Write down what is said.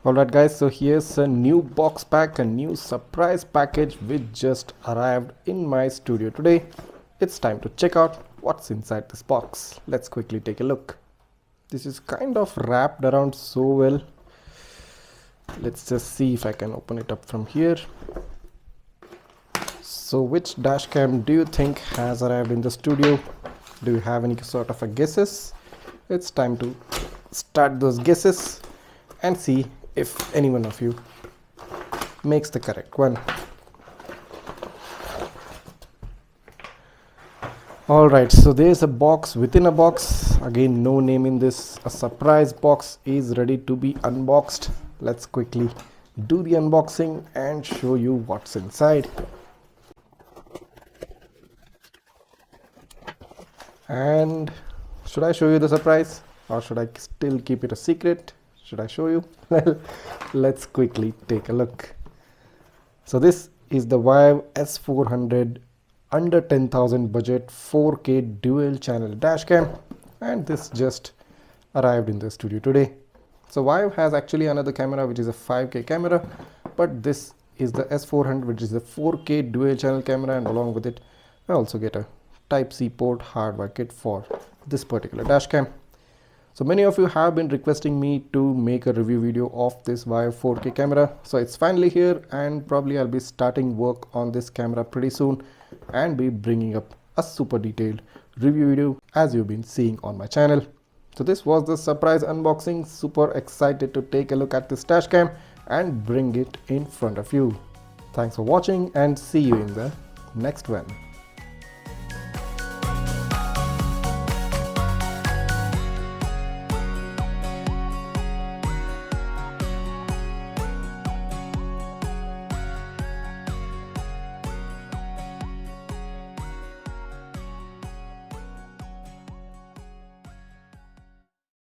Alright guys, so here's a new box pack, a new surprise package which just arrived in my studio today. It's time to check out what's inside this box. Let's quickly take a look. This is kind of wrapped around so well. Let's just see if I can open it up from here. So which dash cam do you think has arrived in the studio? Do you have any sort of a guesses? It's time to start those guesses and see if any one of you makes the correct one. Alright, so there's a box within a box. Again, no name in this. A surprise box is ready to be unboxed. Let's quickly do the unboxing and show you what's inside. And should I show you the surprise or should I still keep it a secret? Should I show you? Well, let's quickly take a look. So this is the Vive S400 under 10,000 budget 4K dual channel dashcam, and this just arrived in the studio today. So Vive has actually another camera which is a 5K camera, but this is the S400 which is the 4K dual channel camera, and along with it I also get a Type-C port hardware kit for this particular dashcam. So many of you have been requesting me to make a review video of this Vive 4K camera. So it's finally here, and probably I'll be starting work on this camera pretty soon and be bringing up a super detailed review video as you've been seeing on my channel. So this was the surprise unboxing. Super excited to take a look at this dashcam and bring it in front of you. Thanks for watching and see you in the next one.